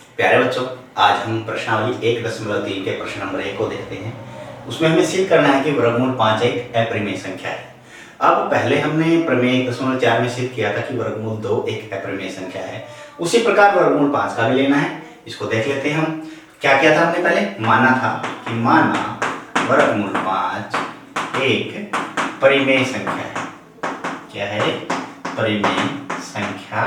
प्यारे बच्चों, आज हम प्रश्नावली 1.3 के प्रश्न नंबर 1 को देखते हैं। उसमें हमें सिद्ध करना है कि वर्गमूल 5 एक अपरिमेय संख्या है। अब पहले हमने प्रमेय 1.4 में सिद्ध किया था कि वर्गमूल 2 एक अपरिमेय संख्या है। उसी प्रकार वर्गमूल 5 का भी लेना है। इसको देख लेते हैं हम। क्या किया था हमने पहले? माना था कि वर्गमूल 5 एक परिमेय संख्या है। क्या है? परिमेय संख्या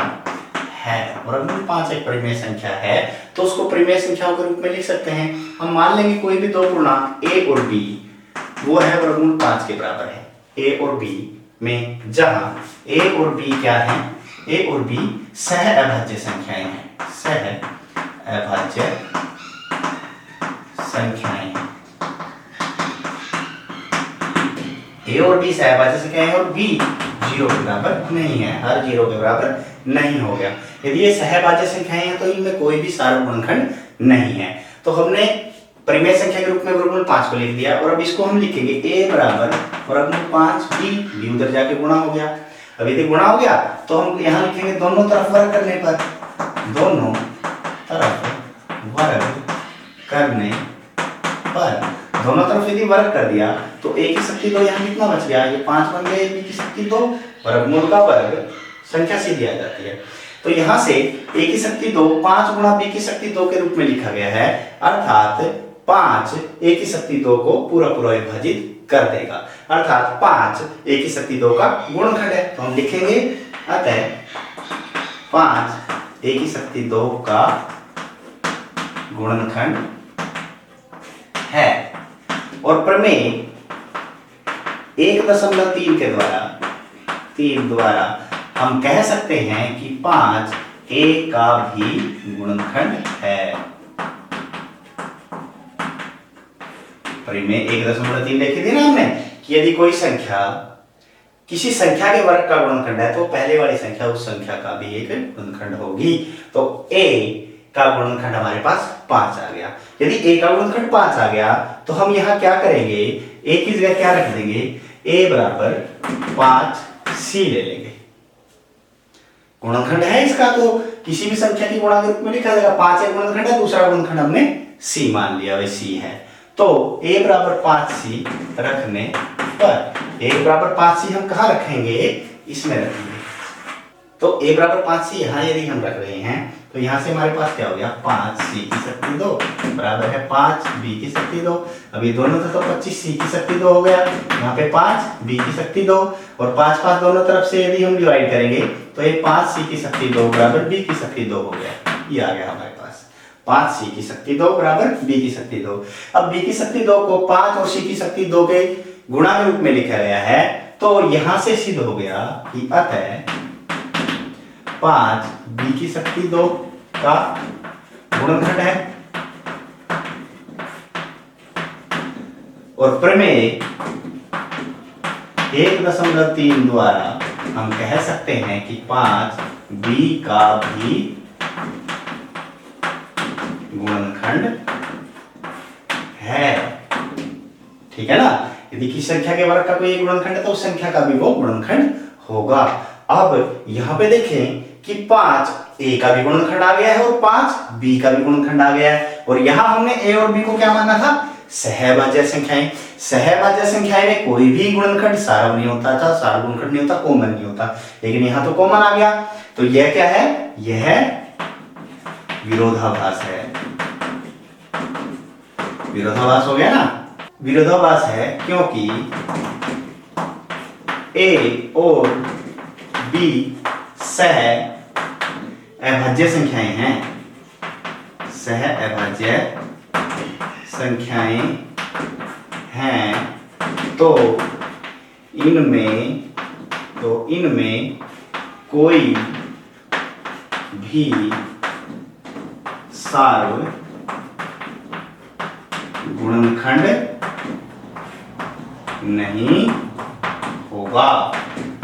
है। वर्गमूल 5 एक परिमेय संख्या है तो उसको परिमेय संख्याओं के रूप में लिख सकते हैं। हम मान लेंगे कोई भी दो पूर्णांक a और b वो है वर्गमूल 5 के बराबर है। a और b में जहां a और b क्या है? a और b सह अभाज्य संख्याएं हैं। सह अभाज्य संख्याएं हैं। a और b सह अभाज्य संख्याएं हैं और b 0 के बराबर नहीं है। हर 0 के बराबर नहीं हो गया। यदि ये सहभाज्य संख्याएं हैं तो इनमें कोई भी सार्वभौम गुणनखंड नहीं है। तो हमने परिमेय संख्या के रूप में वर्गमूल 5 को लिख दिया और अब इसको हम लिखेंगे a बराबर वर्गमूल 5 b उधर जाके गुणा हो गया। अब यदि गुणा हो गया तो हम यहाँ लिखेंगे दोनों तरफ वर्ग करने पर। दोनों तरफ वर्ग करने पर दोनों तरफ यदि वर्ग कर दिया तो a की शक्ति 2 यहाँ कितना बच गया? ये 5 बन गए। b की शक्ति 2 वर्गमूल का वर्ग संख्या सीधी आ जाती है। तो यहाँ से a की शक्ति 2 5 गुणा b की शक्ति 2 के रूप में लिखा गया है। अर्थात 5 a की शक्ति 2 को पूरा विभाजित कर देगा। अर्थात 5 a की शक्ति 2 का गुणनखंड है। तो हम लिखेंगे अतः 5 a की शक्ति 2 का गुणनखंड है। और प्रमेय 1.3 के द्वारा हम कह सकते हैं कि 5 a का भी गुणनखंड है। परिमेय 1.3 देखी थी ना हमने कि यदि कोई संख्या किसी संख्या के वर्ग का गुणनखंड है तो पहले वाली संख्या उस संख्या का भी एक गुणनखंड होगी। तो a का गुणनखंड हमारे पास 5 आ गया। यदि a का गुणनखंड 5 आ गया तो हम यहाँ क्या करेंगे? a की जगह क्या रख देंगे? a बराबर 5c ले लेंगे। गुणनखंड है इसका तो किसी भी संख्या की गुणा के रूप में लिखा जाएगा। 5 एक गुणनखंड है, दूसरा गुणनखंड हमने c मान लिया, वही c है। तो a बराबर 5c रखने पर a बराबर 5c हम कहाँ रखेंगे? इसमें रखेंगे। तो a बराबर 5c यहाँ यदि हम रख रहे हैं तो यहाँ से हमारे पास क्या हो गया? 5c की शक्ति 2 बराबर है 5b की शक्ति 2। अब ये दोनों तरफ तो 25c की शक्ति 2 हो गया। यहाँ पे 5b की शक्ति 2 और 5 5 दोनों तरफ से यदि हम डिवाइड करेंगे तो ये 5c की शक्ति 2 बराबर b की शक्ति 2 हो गया। ये आ गया हमारे पास 5c की शक्ति 2 बराबर b की शक्ति 2। अब b की शक्ति 2 को 5 और c की शक्ति 2 के गुणा के रूप में लिखा गया है। तो यहां से सिद्ध हो गया कि अतः 5 b की शक्ति 2 का गुणनखंड है। और प्रमेय 1.3 द्वारा हम कह सकते हैं कि 5 b का भी गुणनखंड है। ठीक है ना? यदि किसी संख्या के वर्ग का कोई एक गुणनखंड है तो उस संख्या का भी वो गुणनखंड होगा। अब यहाँ पे देखें कि 5 a का भी गुणनखंड आ गया है और 5 b का भी गुणनखंड आ गया है। और यहाँ हमने a और b को क्या माना था? सहभाज्य संख्याएं। सहभाज्य संख्याएं में कोई भी गुणनखंड सार्वभौम नहीं होता था, सार्वगुणनखंड नहीं होता, कॉमन नहीं होता। लेकिन यहाँ तो कॉमन आ गया। तो यह क्या है? यह विरोधाभास है। विरोधाभास हो गया ना? विरोधाभास है क्योंकि a और b सह अभाज्य संख्याएं हैं। सह अभाज्य संख्याएं हैं तो इनमें कोई भी सार्वगुणनखंड नहीं होगा।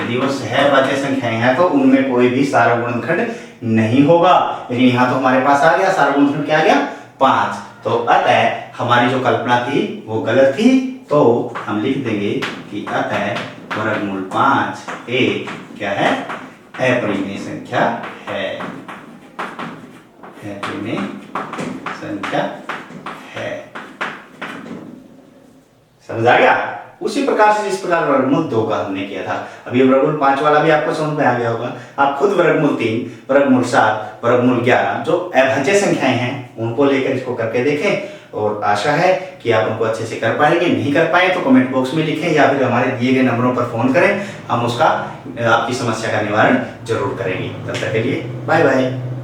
यदि वो सहभाज्य संख्याएं हैं तो उनमें कोई भी सार्वगुणनखंड नहीं होगा। लेकिन यहाँ तो हमारे पास आ गया सार्वगुणनखंड, क्या आ गया? 5। तो अतः हमारी जो कल्पना थी वो गलत थी। तो हम लिख देंगे कि अतः वर्गमूल 5 एक क्या है? अपरिमेय संख्या है। में संख्या है। समझ आ गया? उसी प्रकार से जिस प्रकार वर्गमूल 2 का हमने किया था, अभी वर्गमूल 5 वाला भी आपको समझ में आ गया होगा। आप खुद वर्गमूल 3, वर्गमूल 7, वर्गमूल 11 जो अभाज्य संख्याएं हैं उनको लेकर इसको करके देखें, और आशा है कि आप उनको अच्छे से कर पाएंगे। नहीं कर पाए तो कमेंट बॉक्स में लिखें या फिर हमारे दिए गए नंबरों पर फोन करें, हम उसका आपकी समस्या का निवारण जरूर करेंगे। तब तक के लिए बाय बाय।